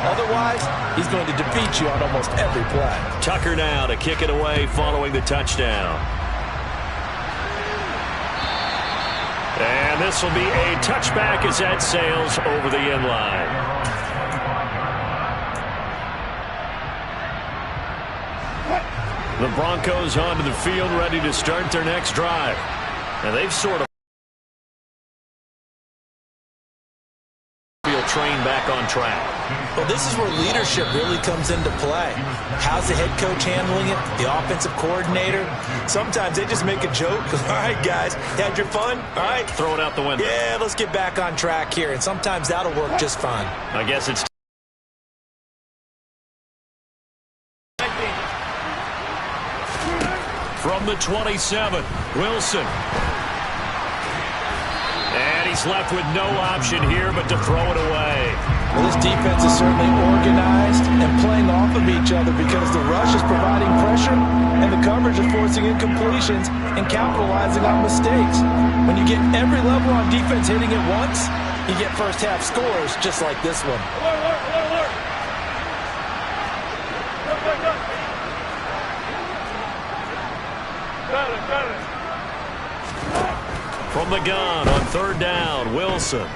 Otherwise, he's going to defeat you on almost every play. Tucker now to kick it away following the touchdown. And this will be a touchback as that sails over the end line. The Broncos onto the field ready to start their next drive. And they've sort of train back on track. Well, this is where leadership really comes into play. How's the head coach handling it? The offensive coordinator? Sometimes they just make a joke. All right, guys, had your fun? All right. Throw it out the window. Yeah, let's get back on track here. And sometimes that'll work just fine. I guess it's from the 27, Wilson. And he's left with no option here but to throw it away. Well, this defense is certainly organized and playing off of each other because the rush is providing pressure and the coverage is forcing incompletions and capitalizing on mistakes. When you get every level on defense hitting at once, you get first half scores just like this one. From the gun on third down, Wilson. And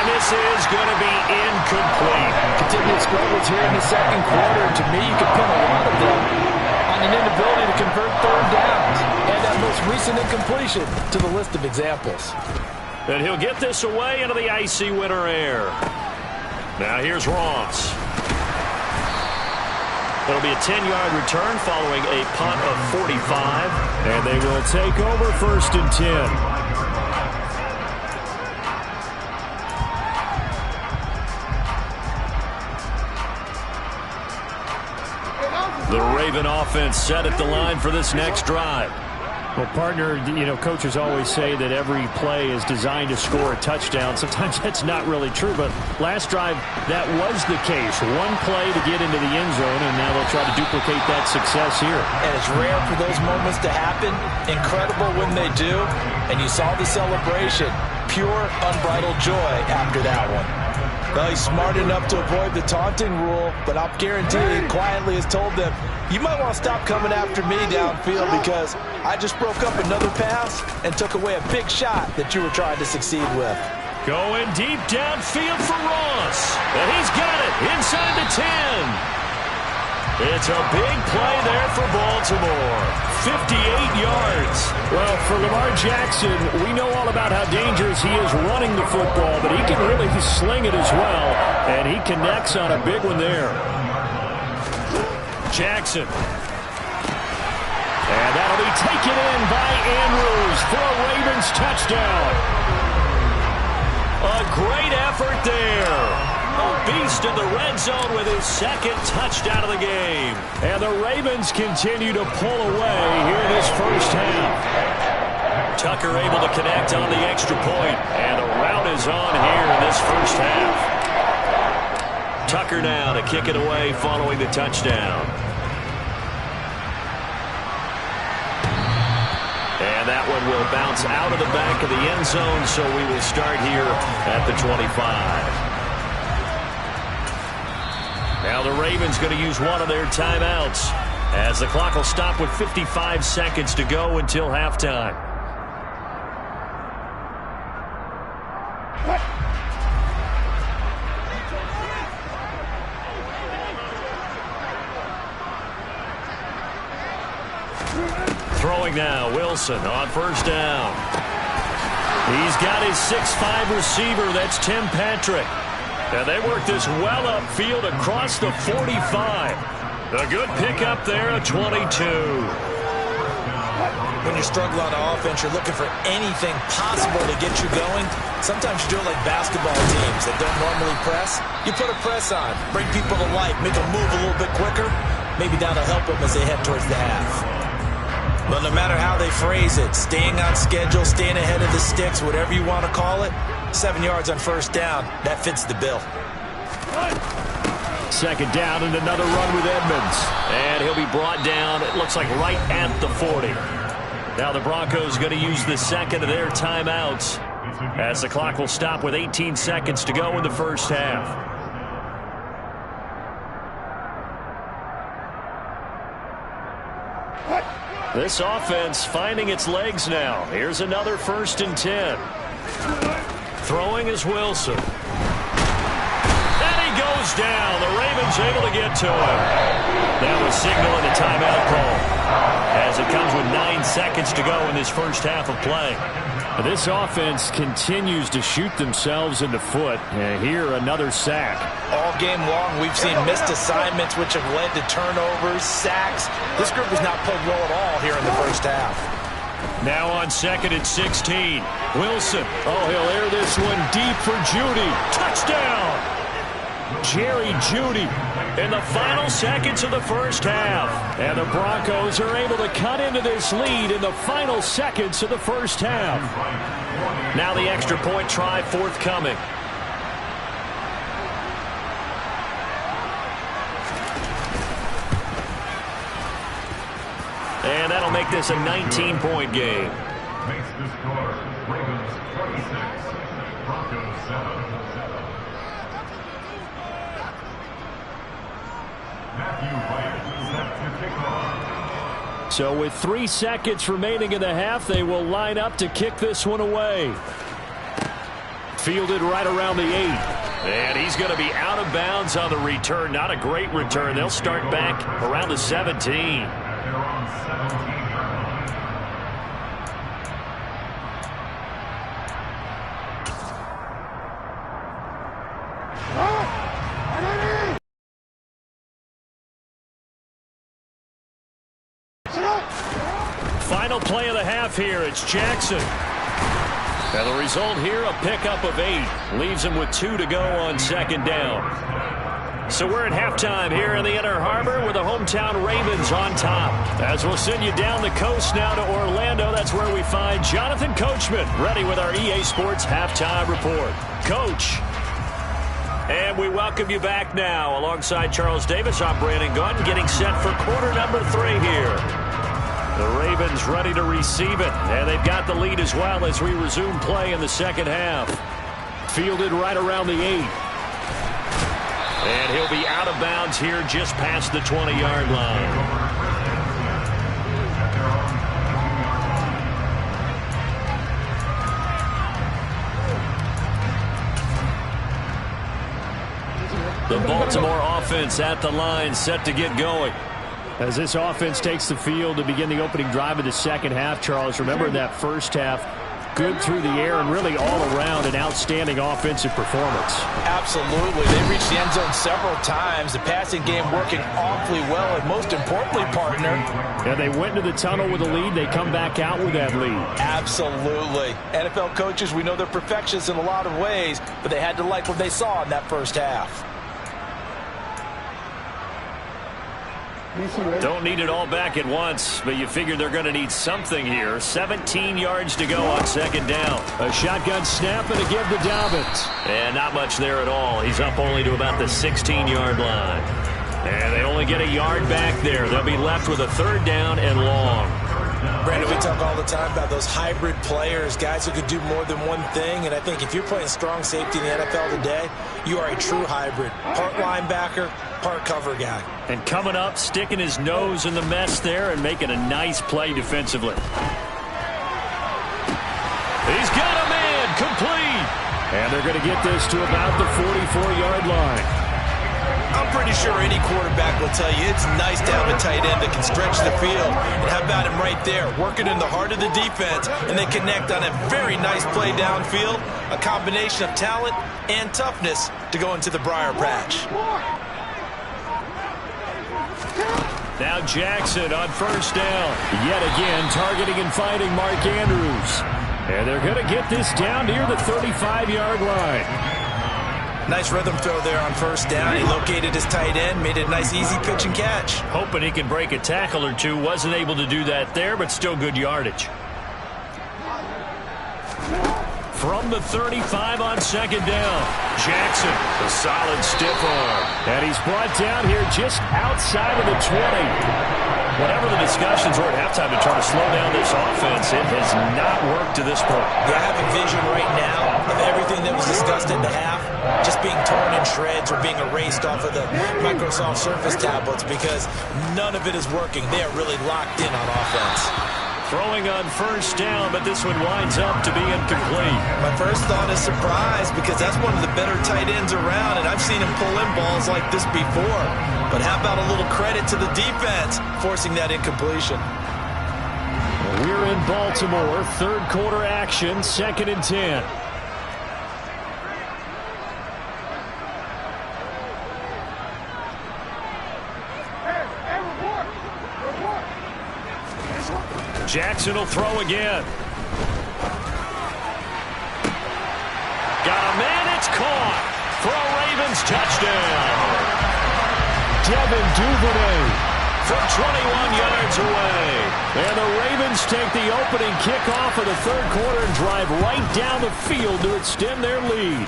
this is going to be incomplete. Continued struggles here in the second quarter. To me, you can pin a lot of them on an inability to convert third downs and that most recent incompletion to the list of examples. And he'll get this away into the icy winter air. Now here's Ross. It'll be a 10-yard return following a punt of 45. And they will take over 1st and 10. The Raven offense set at the line for this next drive. Well, partner, coaches always say that every play is designed to score a touchdown. Sometimes that's not really true, but last drive, that was the case. One play to get into the end zone, and now they'll try to duplicate that success here. And it's rare for those moments to happen. Incredible when they do. And you saw the celebration. Pure, unbridled joy after that one. Well, he's smart enough to avoid the taunting rule, but I'll guarantee he quietly has told them, you might want to stop coming after me downfield because I just broke up another pass and took away a big shot that you were trying to succeed with. Going deep downfield for Ross. And he's got it inside the 10. It's a big play there for Baltimore. 58 yards. Well, for Lamar Jackson, we know all about how dangerous he is running the football, but he can really sling it as well, and he connects on a big one there. Jackson. And that'll be taken in by Andrews for a Ravens touchdown. A great effort there. A beast in the red zone with his second touchdown of the game. And the Ravens continue to pull away here in this first half. Tucker able to connect on the extra point. And the rout is on here in this first half. Tucker now to kick it away following the touchdown. And that one will bounce out of the back of the end zone, so we will start here at the 25. Now the Ravens going to use one of their timeouts as the clock will stop with 55 seconds to go until halftime. Throwing now, Wilson on first down. He's got his 6'5" receiver, that's Tim Patrick. And they work this well upfield across the 45. A good pickup there at 22. When you struggle on offense, you're looking for anything possible to get you going. Sometimes you do it like basketball teams that don't normally press. You put a press on, bring people to life, make them move a little bit quicker. Maybe that'll help them as they head towards the half. But no matter how they phrase it, staying on schedule, staying ahead of the sticks, whatever you want to call it, 7 yards on first down, that fits the bill. Second down and another run with Edmonds. And he'll be brought down, it looks like right at the 40. Now the Broncos going to use the second of their timeouts as the clock will stop with 18 seconds to go in the first half. This offense finding its legs now. Here's another 1st and 10. Throwing is Wilson. And he goes down. The Ravens able to get to him. That was signaling a timeout call, as it comes with 9 seconds to go in this first half of play. This offense continues to shoot themselves in the foot. And here, another sack. All game long, we've seen missed assignments, which have led to turnovers, sacks. This group has not played well at all here in the first half. Now on 2nd and 16. Wilson. Oh, he'll air this one deep for Jeudy. Touchdown! Jerry Jeudy in the final seconds of the first half. And the Broncos are able to cut into this lead in the final seconds of the first half. Now the extra point try forthcoming. And that'll make this a 19-point game. Makes the score Ravens 26, Broncos 7. Matthew White set to kick off. So with 3 seconds remaining in the half, they will line up to kick this one away. Fielded right around the 8. And he's going to be out of bounds on the return. Not a great return. They'll start back around the 17. They're on 17. Final play of the half here. It's Jackson. And the result here, a pickup of 8. Leaves him with 2 to go on 2nd down. So we're at halftime here in the Inner Harbor with the hometown Ravens on top. As we'll send you down the coast now to Orlando, that's where we find Jonathan Coachman ready with our EA Sports Halftime Report. Coach. And we welcome you back now. Alongside Charles Davis, I'm Brandon Gunn, getting set for quarter number 3 here. The Ravens ready to receive it, and they've got the lead as well as we resume play in the second half. Fielded right around the 8. And he'll be out of bounds here just past the 20-yard line. The Baltimore offense at the line, set to get going. As this offense takes the field to begin the opening drive of the second half, Charles, remember in that first half, good through the air and really all around an outstanding offensive performance. Absolutely. They reached the end zone several times. The passing game working awfully well, and most importantly, partner. Yeah, they went into the tunnel with a lead. They come back out with that lead. Absolutely. NFL coaches, we know they're perfectionists in a lot of ways, but they had to like what they saw in that first half. Don't need it all back at once, but you figure they're going to need something here. 17 yards to go on 2nd down. A shotgun snap and a give to Dobbins. And not much there at all. He's up only to about the 16-yard line. And they only get a yard back there. They'll be left with a 3rd down and long. Brandon, we talk all the time about those hybrid players, guys who could do more than one thing. And I think if you're playing strong safety in the NFL today, you are a true hybrid. Part linebacker, part cover guy. And coming up, sticking his nose in the mess there and making a nice play defensively. He's got a man, complete. And they're going to get this to about the 44-yard line. I'm pretty sure any quarterback will tell you it's nice to have a tight end that can stretch the field. And how about him right there, working in the heart of the defense, and they connect on a very nice play downfield, a combination of talent and toughness to go into the briar patch. Now Jackson on 1st down. Yet again, targeting and finding Mark Andrews. And they're going to get this down near the 35-yard line. Nice rhythm throw there on 1st down. He located his tight end, made a nice easy pitch and catch. Hoping he can break a tackle or two. Wasn't able to do that there, but still good yardage. From the 35 on 2nd down. Jackson, a solid stiff arm. And he's brought down here just outside of the 20. Whatever the discussions were at halftime to try to slow down this offense, it has not worked to this point. Yeah, I have a vision right now of everything that was discussed at the half just being torn in shreds or being erased off of the Microsoft Surface tablets because none of it is working. They are really locked in on offense. Throwing on first down, but this one winds up to be incomplete. My first thought is surprise because that's one of the better tight ends around, and I've seen him pull in balls like this before. But how about a little credit to the defense forcing that incompletion? We're in Baltimore, third quarter action, 2nd and 10. Jackson will throw again. Got a man, it's caught. For a Ravens touchdown. Devin Duvernay from 21 yards away. And the Ravens take the opening kickoff of the third quarter and drive right down the field to extend their lead.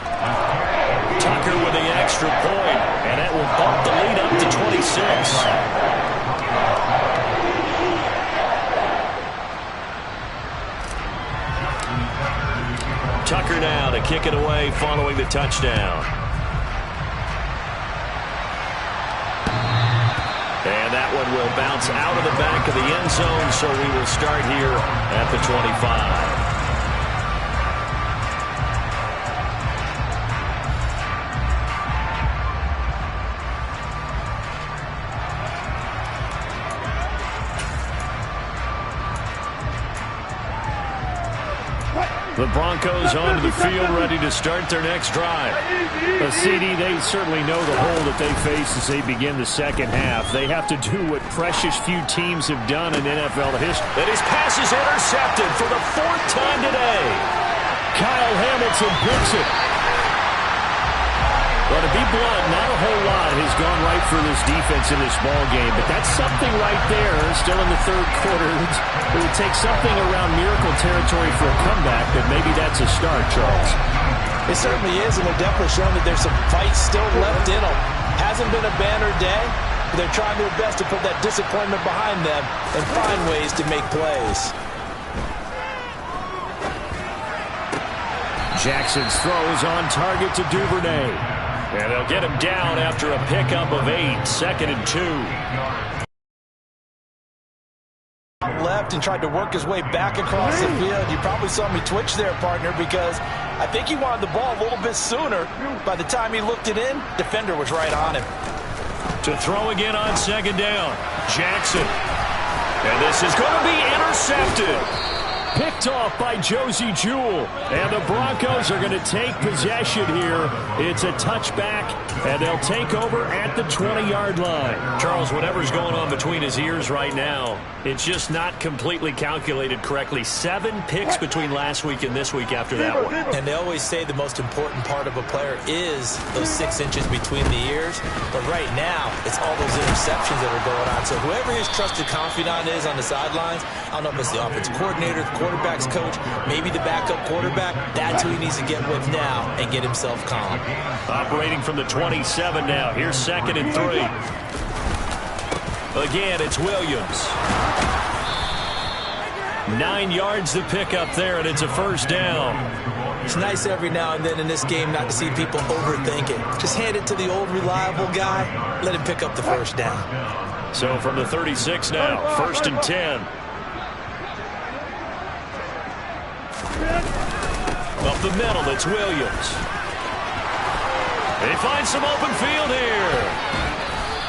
Tucker with the extra point, and that will bump the lead up to 26. Tucker now to kick it away following the touchdown. And that one will bounce out of the back of the end zone, so we will start here at the 25. The Broncos onto the field, ready to start their next drive. CD, they certainly know the hole that they face as they begin the second half. They have to do what precious few teams have done in NFL history. And his pass is intercepted for the 4th time today. Kyle Hamilton picks it. Well, to be blunt, not a whole lot has gone right for this defense in this ball game, but that's something right there. Still in the third quarter, it would take something around miracle territory for a comeback, but maybe that's a start, Charles. It certainly is, and they're definitely showing that there's some fight still left in them. Hasn't been a banner day, but they're trying their best to put that disappointment behind them and find ways to make plays. Jackson's throw is on target to Duvernay. And they'll get him down after a pickup of 8, 2nd and 2. Left and tried to work his way back across the field. You probably saw me twitch there, partner, because I think he wanted the ball a little bit sooner. By the time he looked it in, defender was right on him. To throw again on 2nd down, Jackson. And this is going to be intercepted. Picked off by Josie Jewell. And the Broncos are going to take possession here. It's a touchback, and they'll take over at the 20-yard line. Charles, whatever's going on between his ears right now, it's just not completely calculated correctly. 7 picks between last week and this week after that one. And they always say the most important part of a player is those 6 inches between the ears. But right now, it's all those interceptions that are going on. So whoever his trusted confidant is on the sidelines, I don't know if it's the offensive coordinator, the quarterback's coach, maybe the backup quarterback, that's who he needs to get with now and get himself calm. Operating from the 27 now. Here's 2nd and 3. Again, it's Williams. 9 yards to pick up there, and it's a first down. It's nice every now and then in this game not to see people overthink it. Just hand it to the old reliable guy. Let him pick up the first down. So from the 36 now, 1st and 10. Up the middle, it's Williams. They find some open field here.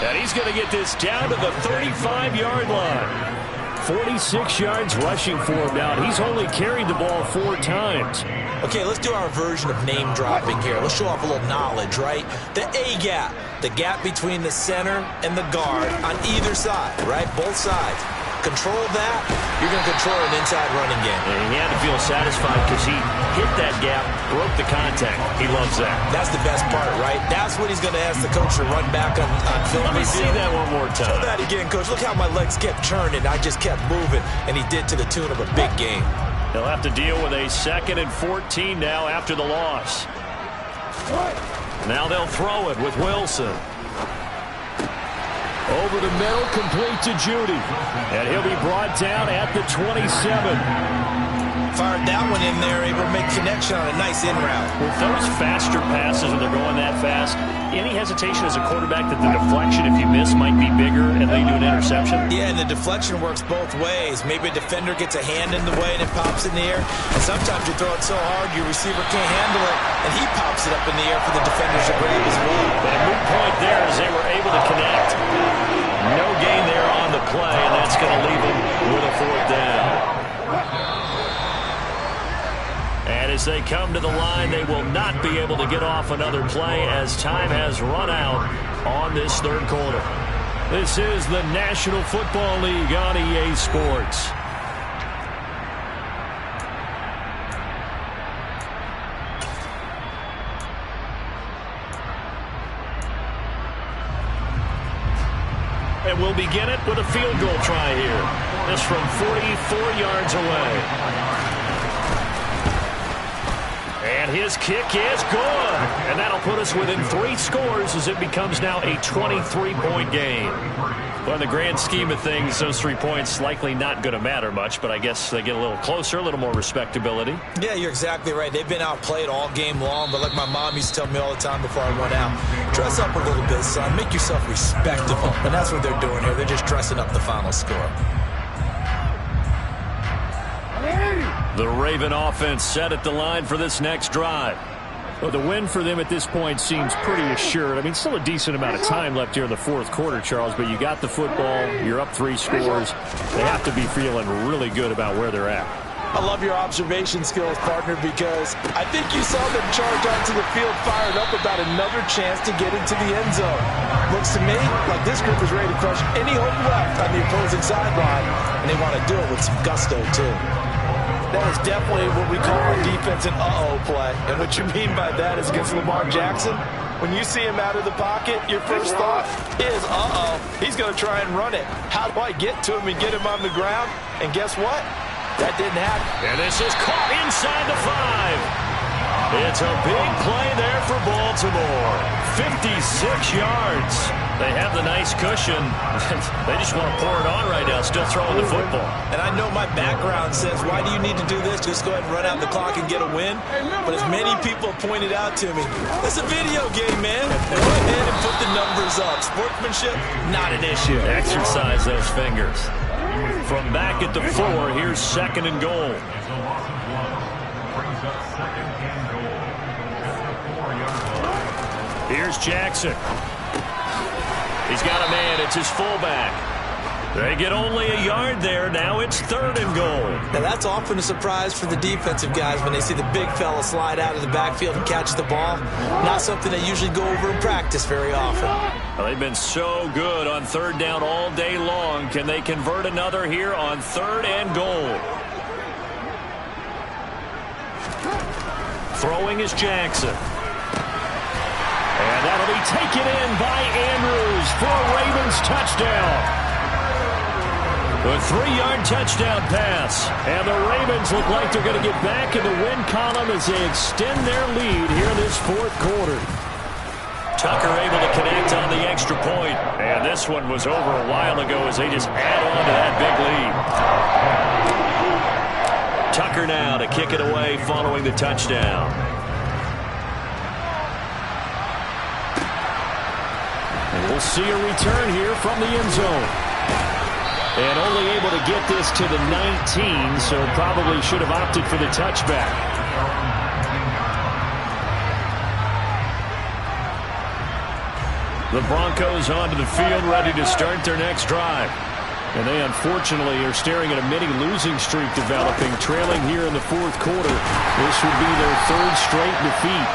And he's going to get this down to the 35-yard line. 46 yards rushing for him now. He's only carried the ball 4 times. Okay, let's do our version of name dropping here. Let's show off a little knowledge, right? The A-gap, the gap between the center and the guard on either side, right? Both sides. Control that, you're going to control an inside running game. And he had to feel satisfied because he hit that gap, broke the contact. He loves that. That's the best part, right? That's what he's going to ask the coach to run back on film. Let me see that one more time. Show that again, coach. Look how my legs kept turning. I just kept moving, and he did to the tune of a big game. They'll have to deal with a 2nd and 14 now after the loss. Now they'll throw it with Wilson. Over the middle, complete to Judy. And he'll be brought down at the 27. Fired that one in there, able to make connection on a nice in route. With those faster passes when they're going that fast, any hesitation as a quarterback that the deflection, if you miss, might be bigger and lead to an interception? Yeah, and the deflection works both ways. Maybe a defender gets a hand in the way and it pops in the air. And sometimes you throw it so hard your receiver can't handle it, and he pops it up in the air for the defenders to grab as well. But a moot point there as they were able to connect. No gain there on the play, and that's going to leave them with a 4th down. And as they come to the line, they will not be able to get off another play as time has run out on this 3rd quarter. This is the National Football League on EA Sports. And we'll begin it with a field goal try here. This from 44 yards away. And his kick is good. And that'll put us within 3 scores as it becomes now a 23-point game. Well, in the grand scheme of things, those 3 points likely not going to matter much, but I guess they get a little closer, a little more respectability. Yeah, you're exactly right. They've been outplayed all game long, but like my mom used to tell me all the time before I went out, dress up a little bit, son. Make yourself respectable. And that's what they're doing here. They're just dressing up the final score. The Raven offense set at the line for this next drive. Well, the win for them at this point seems pretty assured. I mean, still a decent amount of time left here in the 4th quarter, Charles, but you got the football, you're up 3 scores. They have to be feeling really good about where they're at. I love your observation skills, partner, because I think you saw them charge onto the field fired up about another chance to get into the end zone. Looks to me like this group is ready to crush any hope left on the opposing sideline, and they want to do it with some gusto, too. That is definitely what we call a defense an uh-oh play. And what you mean by that is against Lamar Jackson, when you see him out of the pocket, your first thought is, uh-oh, he's going to try and run it. How do I get to him and get him on the ground? And guess what? That didn't happen. And this is caught inside the 5. It's a big play there for Baltimore. 56 yards. They have the nice cushion. They just want to pour it on right now, still throwing the football. And I know my background says, why do you need to do this? Just go ahead and run out the clock and get a win. But as many people pointed out to me, it's a video game, man. Go ahead and put the numbers up. Sportsmanship, not an issue. Exercise those fingers. From back at the 4, here's 2nd and goal. Here's Jackson. He's got a man. It's his fullback. They get only a yard there. Now it's 3rd and goal. Now that's often a surprise for the defensive guys when they see the big fella slide out of the backfield and catch the ball. Not something they usually go over in practice very often. Well, they've been so good on 3rd down all day long. Can they convert another here on 3rd and goal? Throwing is Jackson. And that'll be taken in by Andrews for a Ravens touchdown. A 3-yard touchdown pass. And the Ravens look like they're going to get back in the win column as they extend their lead here in this 4th quarter. Tucker able to connect on the extra point. And this one was over a while ago as they just add on to that big lead. Tucker now to kick it away following the touchdown. We'll see a return here from the end zone. And only able to get this to the 19, so probably should have opted for the touchback. The Broncos onto the field, ready to start their next drive. And they unfortunately are staring at a mini losing streak developing, trailing here in the 4th quarter. This would be their 3rd straight defeat.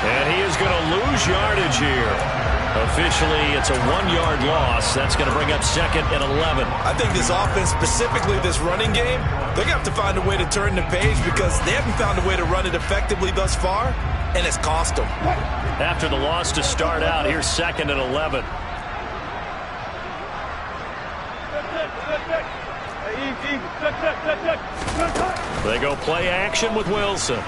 And he is going to lose yardage here. Officially, it's a 1-yard loss. That's going to bring up 2nd and 11. I think this offense, specifically this running game, they're going to have to find a way to turn the page because they haven't found a way to run it effectively thus far, and it's cost them. After the loss to start out, here's 2nd and 11. They go play action with Wilson.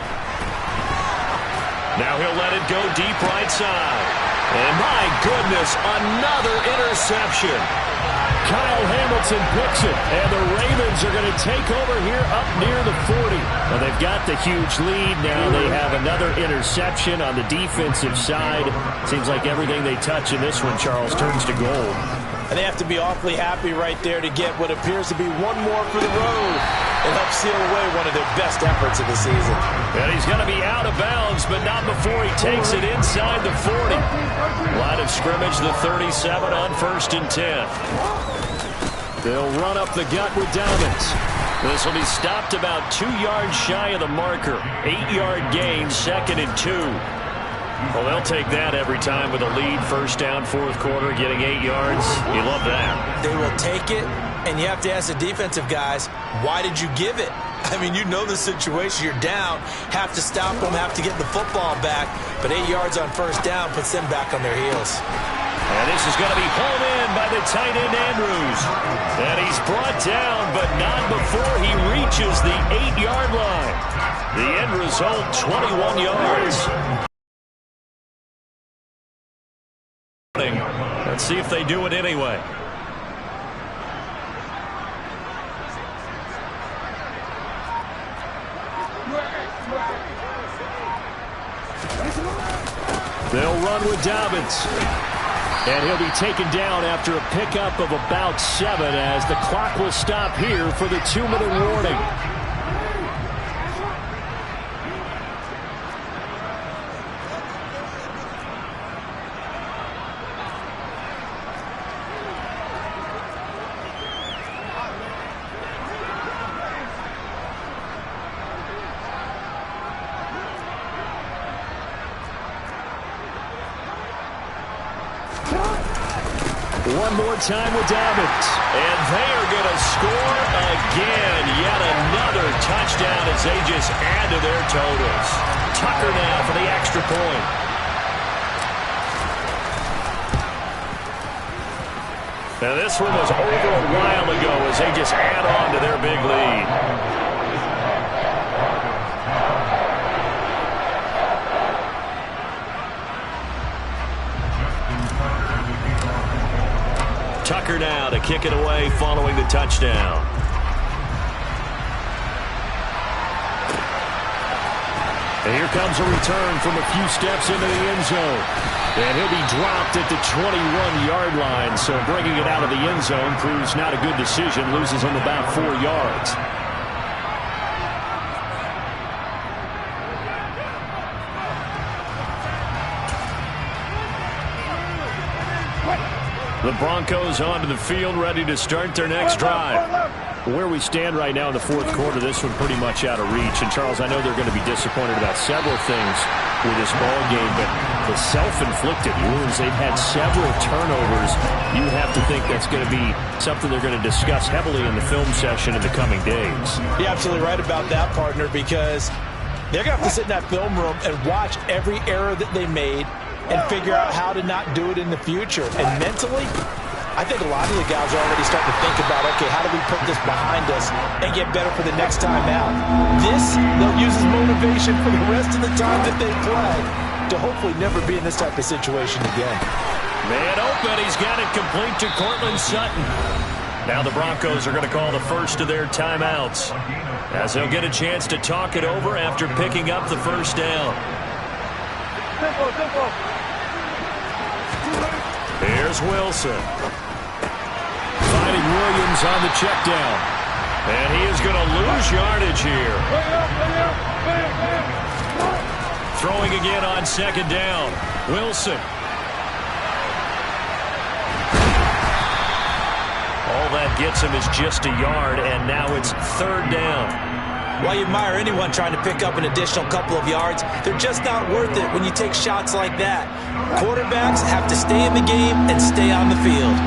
Now he'll let it go deep right side. And my goodness, another interception. Kyle Hamilton picks it, and the Ravens are going to take over here up near the 40. Well, they've got the huge lead. Now they have another interception on the defensive side. Seems like everything they touch in this one, Charles, turns to gold. And they have to be awfully happy right there to get what appears to be one more for the road. It helps seal away one of their best efforts of the season. And he's going to be out of bounds, but not before he takes it inside the 40. Line of scrimmage, the 37 on 1st and 10. They'll run up the gut with Dobbins. This will be stopped about 2 yards shy of the marker. 8-yard gain, 2nd and 2. Well, they'll take that every time with a lead. 1st down, 4th quarter, getting 8 yards. You love that. They will take it, and you have to ask the defensive guys, why did you give it? I mean, you know the situation. You're down, have to stop them, have to get the football back. But 8 yards on 1st down puts them back on their heels. And this is going to be hauled in by the tight end, Andrews. And he's brought down, but not before he reaches the 8-yard line. The end result, 21 yards. Let's see if they do it anyway. They'll run with Dobbins. And he'll be taken down after a pickup of about 7 as the clock will stop here for the 2-minute warning. One more time with Dobbins. And they are going to score again. Yet another touchdown as they just add to their totals. Tucker now for the extra point. Now this one was over a while ago as they just add on to their big lead. Tucker now to kick it away following the touchdown. And here comes a return from a few steps into the end zone. And he'll be dropped at the 21-yard line. So bringing it out of the end zone proves not a good decision. Loses him about 4 yards. The Broncos onto the field, ready to start their next drive. Where we stand right now in the 4th quarter, this one pretty much out of reach. And, Charles, I know they're going to be disappointed about several things with this ball game, but the self-inflicted wounds, they've had several turnovers. You have to think that's going to be something they're going to discuss heavily in the film session in the coming days. You're absolutely right about that, partner, because they're going to have to sit in that film room and watch every error that they made and figure out how to not do it in the future. And mentally, I think a lot of the guys are already starting to think about, okay, how do we put this behind us and get better for the next time out? This, they'll use as motivation for the rest of the time that they play to hopefully never be in this type of situation again. Man open, he's got it complete to Cortland Sutton. Now the Broncos are going to call the first of their timeouts as they'll get a chance to talk it over after picking up the 1st down. Here's Wilson. Finding Williams on the check down. And he is going to lose yardage here. Throwing again on 2nd down. Wilson. All that gets him is just a yard, and now it's 3rd down. While you admire anyone trying to pick up an additional couple of yards, they're just not worth it when you take shots like that. Quarterbacks have to stay in the game and stay on the field.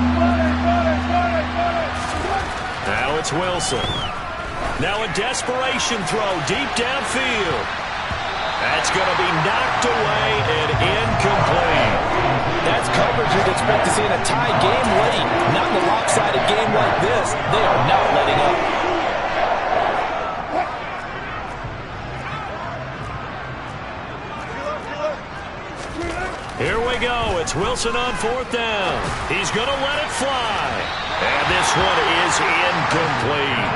Now it's Wilson. Now a desperation throw deep downfield. That's going to be knocked away and incomplete. That's coverage you'd expect to see in a tie game late. Not in a lopsided game like this. They are not letting up. Here we go. It's Wilson on 4th down. He's going to let it fly. And this one is incomplete.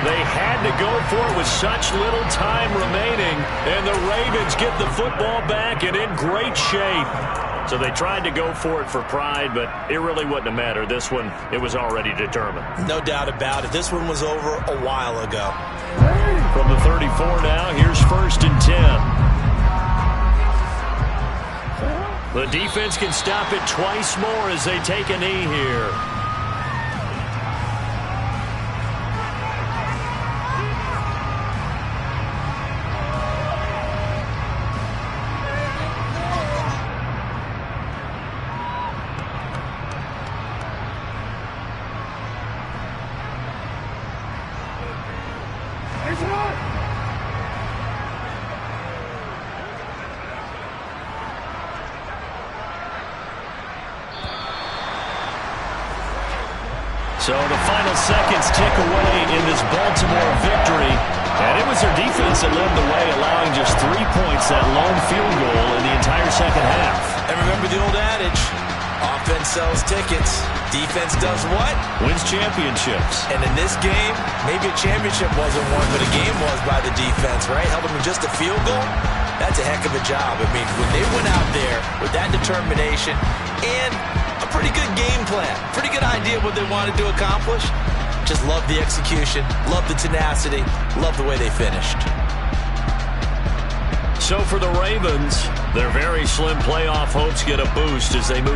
They had to go for it with such little time remaining, and the Ravens get the football back and in great shape. So they tried to go for it for pride, but it really wouldn't have mattered. This one, it was already determined. No doubt about it. This one was over a while ago. From the 34 now, here's 1st and 10. The defense can stop it twice more as they take a knee here. So the final seconds tick away in this Baltimore victory. And it was their defense that led the way, allowing just 3 points, that lone field goal in the entire second half. And remember the old adage, offense sells tickets, defense does what? Wins championships. And in this game, maybe a championship wasn't won, but a game was by the defense, right? Held them to just a field goal. That's a heck of a job. I mean, when they went out there with that determination and a pretty good game plan, pretty good idea what they wanted to accomplish, just love the execution, love the tenacity, love the way they finished. So for the Ravens, their very slim playoff hopes get a boost as they move